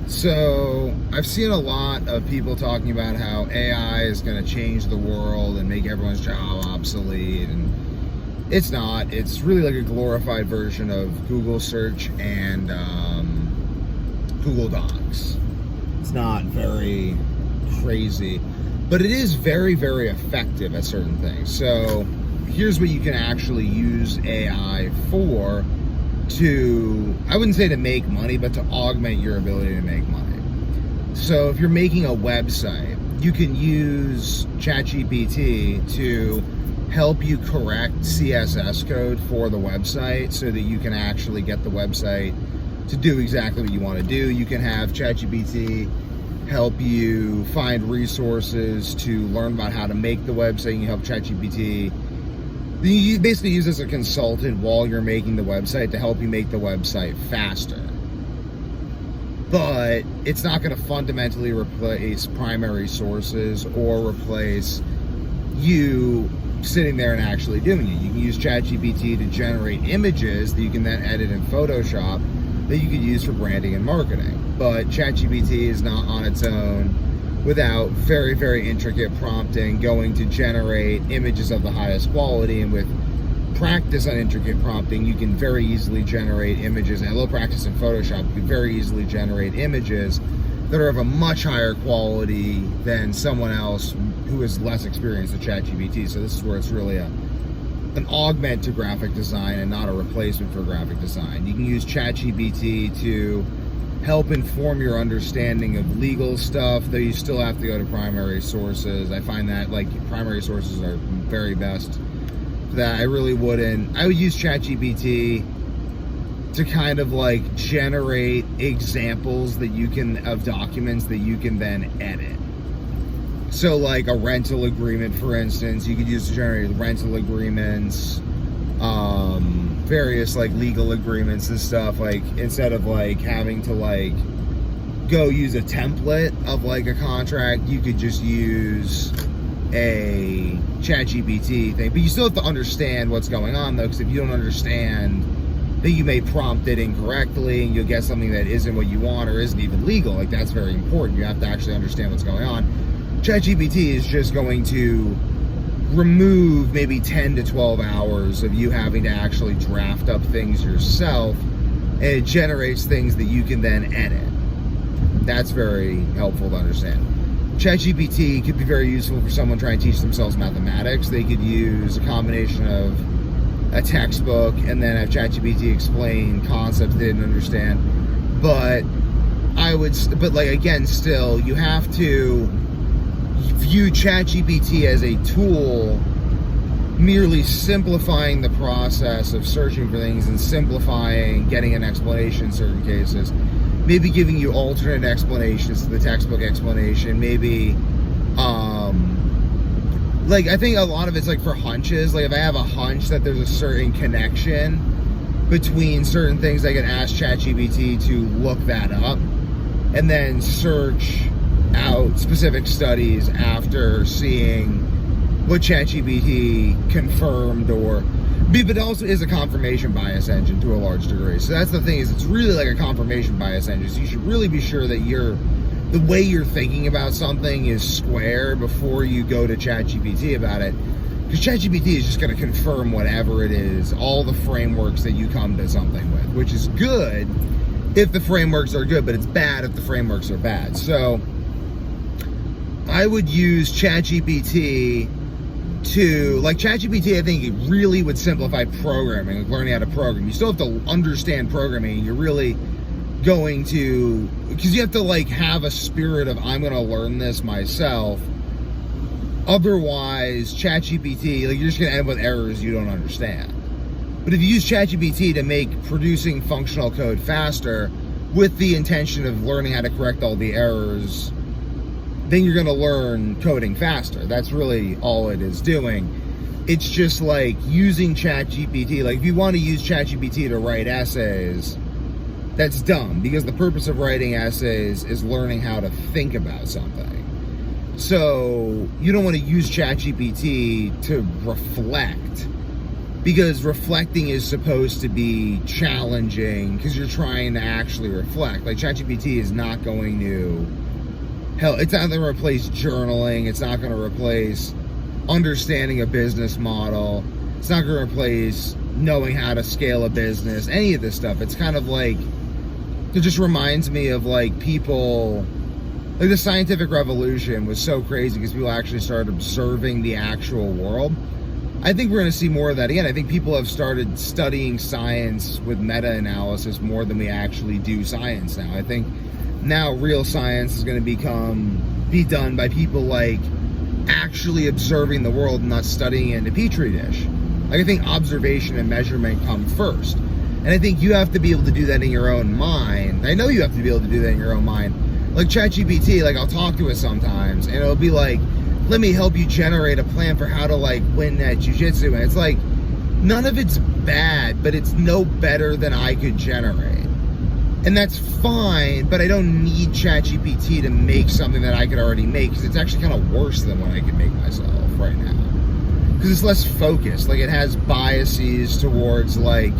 So I've seen a lot of people talking about how AI is going to change the world and make everyone's job obsolete, and it's not. It's really like a glorified version of Google search and Google Docs. It's not very crazy, but it is very, very effective at certain things. So here's what you can actually use AI for, to, I wouldn't say to make money, but to augment your ability to make money. So if you're making a website, you can use ChatGPT to help you correct CSS code for the website so that you can actually get the website to do exactly what you want to do. You can have ChatGPT help you find resources to learn about how to make the website. You help ChatGPT. You basically use as a consultant while you're making the website to help you make the website faster. But it's not going to fundamentally replace primary sources or replace you sitting there and actually doing it. You can use ChatGPT to generate images that you can then edit in Photoshop that you could use for branding and marketing. But ChatGPT is not on its own without very, very intricate prompting going to generate images of the highest quality. And with practice on intricate prompting, you can very easily generate images, and a little practice in Photoshop, you can very easily generate images that are of a much higher quality than someone else who is less experienced with ChatGPT. So this is where it's really an augment to graphic design and not a replacement for graphic design. You can use ChatGPT to help inform your understanding of legal stuff, though you still have to go to primary sources. I find that like primary sources are very best. That I would use ChatGPT to kind of like generate examples that you can, of documents that you can then edit. So like a rental agreement, for instance, you could use to generate rental agreements, various like legal agreements and stuff. Like instead of like having to like go use a template of like a contract, you could just use a ChatGPT thing. But you still have to understand what's going on though, because if you don't understand, then you may prompt it incorrectly and you'll get something that isn't what you want or isn't even legal. Like that's very important. You have to actually understand what's going on. ChatGPT is just going to remove maybe 10 to 12 hours of you having to actually draft up things yourself, and it generates things that you can then edit. That's very helpful to understand. ChatGPT could be very useful for someone trying to teach themselves mathematics. They could use a combination of a textbook and then have ChatGPT explain concepts they didn't understand. But still, you have to view ChatGPT as a tool, merely simplifying the process of searching for things and simplifying getting an explanation in certain cases. Maybe giving you alternate explanations to the textbook explanation. Maybe, I think a lot of it's like for hunches. Like if I have a hunch that there's a certain connection between certain things, I can ask ChatGPT to look that up and then search out specific studies after seeing what ChatGPT confirmed, but it also is a confirmation bias engine to a large degree. So that's the thing, is it's really like a confirmation bias engine. So you should really be sure that the way you're thinking about something is square before you go to ChatGPT about it. Because ChatGPT is just going to confirm whatever it is, all the frameworks that you come to something with, which is good if the frameworks are good, but it's bad if the frameworks are bad. So I would use ChatGPT ChatGPT, I think it really would simplify programming, like learning how to program. You still have to understand programming. You're really going to, because you have to like have a spirit of, I'm going to learn this myself. Otherwise, ChatGPT, you're just going to end up with errors you don't understand. But if you use ChatGPT to make producing functional code faster with the intention of learning how to correct all the errors, then you're going to learn coding faster. That's really all it is doing. It's just like using ChatGPT. Like if you want to use ChatGPT to write essays, that's dumb, because the purpose of writing essays is learning how to think about something. So you don't want to use ChatGPT to reflect because reflecting is supposed to be challenging because you're trying to actually reflect. Like ChatGPT is not going to, hell, it's not going to replace journaling. It's not going to replace understanding a business model. It's not going to replace knowing how to scale a business, any of this stuff. It's kind of like, it just reminds me of like people, like the scientific revolution was so crazy because people actually started observing the actual world. I think we're going to see more of that again. I think people have started studying science with meta-analysis more than we actually do science now. I think now real science is going to be done by people like actually observing the world and not studying it in a petri dish. Like I think observation and measurement come first. And I think you have to be able to do that in your own mind. I know you have to be able to do that in your own mind. Like ChatGPT, like I'll talk to it sometimes and it'll be like, let me help you generate a plan for how to like win that jiu-jitsu. And it's like, none of it's bad, but it's no better than I could generate. And that's fine, but I don't need ChatGPT to make something that I could already make because it's actually kind of worse than what I can make myself right now. Because it's less focused. Like it has biases towards like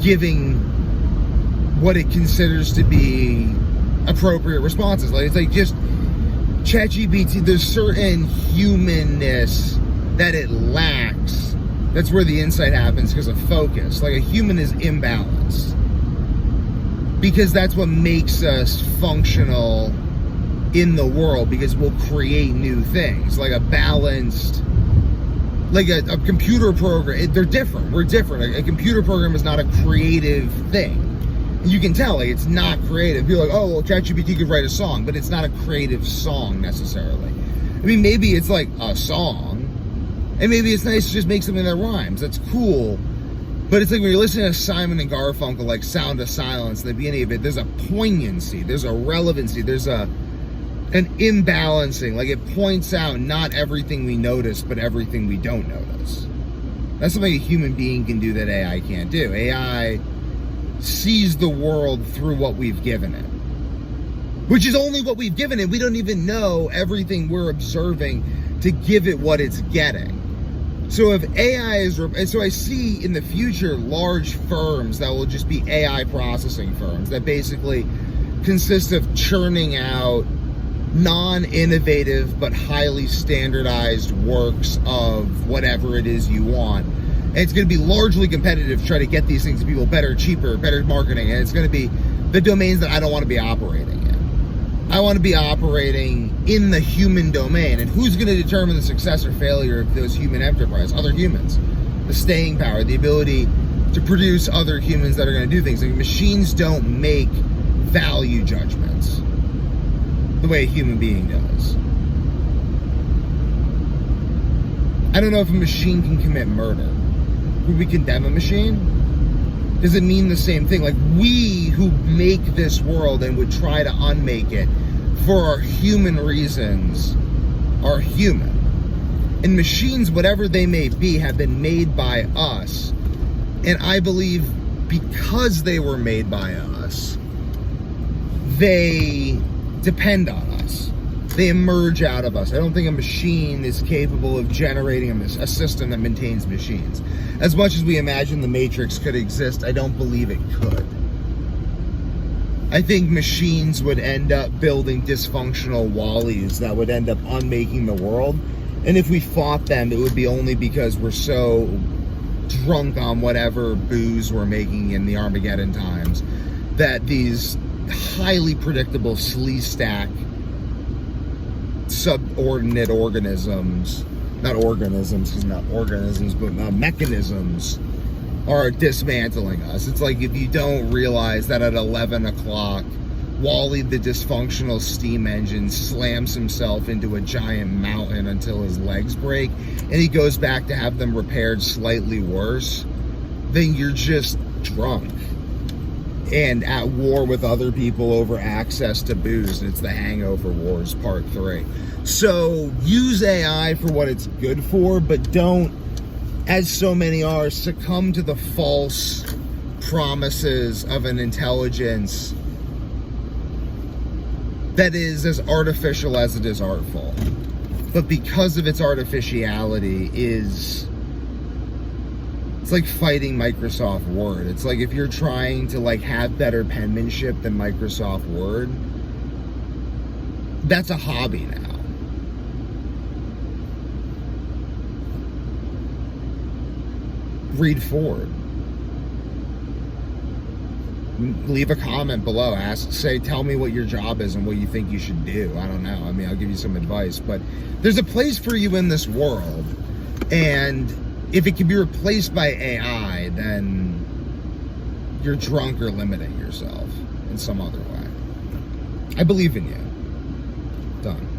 giving what it considers to be appropriate responses. Like it's like just ChatGPT, there's certain humanness that it lacks. That's where the insight happens because of focus. Like a human is imbalanced. Because that's what makes us functional in the world, because we'll create new things. Like a balanced, like a computer program, they're different. We're different. A computer program is not a creative thing. You can tell, like, it's not creative. You're like, oh, well, ChatGPT could write a song, but it's not a creative song necessarily. I mean, maybe it's like a song, and maybe it's nice to just make something that rhymes. That's cool. But it's like when you're listening to Simon and Garfunkel, like Sound of Silence, at the beginning of it, there's a poignancy, there's a relevancy, there's an imbalancing. Like it points out not everything we notice, but everything we don't notice. That's something a human being can do that AI can't do. AI sees the world through what we've given it, which is only what we've given it. We don't even know everything we're observing to give it what it's getting. So if AI is, and so I see in the future large firms that will just be AI processing firms that basically consist of churning out non-innovative but highly standardized works of whatever it is you want. And it's going to be largely competitive to try to get these things to people better, cheaper, better marketing. And it's going to be the domains that I don't want to be operating in. I want to be operating in the human domain. And who's going to determine the success or failure of those human enterprises? Other humans. The staying power, the ability to produce other humans that are going to do things. Like machines don't make value judgments the way a human being does. I don't know if a machine can commit murder. Would we condemn a machine? Does it mean the same thing? Like we who make this world and would try to unmake it for our human reasons are human. And machines, whatever they may be, have been made by us. And I believe because they were made by us, they depend on us. They emerge out of us. I don't think a machine is capable of generating a system that maintains machines. As much as we imagine the Matrix could exist, I don't believe it could. I think machines would end up building dysfunctional Wallies that would end up unmaking the world. And if we fought them, it would be only because we're so drunk on whatever booze we're making in the Armageddon times that these highly predictable slee stack subordinate organisms, not organisms, because not organisms, but mechanisms are dismantling us. It's like if you don't realize that at 11 o'clock, Wally, the dysfunctional steam engine, slams himself into a giant mountain until his legs break, and he goes back to have them repaired slightly worse, then you're just drunk and at war with other people over access to booze. And it's the Hangover Wars Part 3. So use AI for what it's good for, but don't, as so many are, succumb to the false promises of an intelligence that is as artificial as it is artful. But because of its artificiality is It's like fighting Microsoft Word. It's like if you're trying to like have better penmanship than Microsoft Word, that's a hobby now. Read forward. Leave a comment below. Tell me what your job is and what you think you should do. I don't know. I mean, I'll give you some advice, but there's a place for you in this world. And if it can be replaced by AI, then you're drunk or limiting yourself in some other way. I believe in you. Done.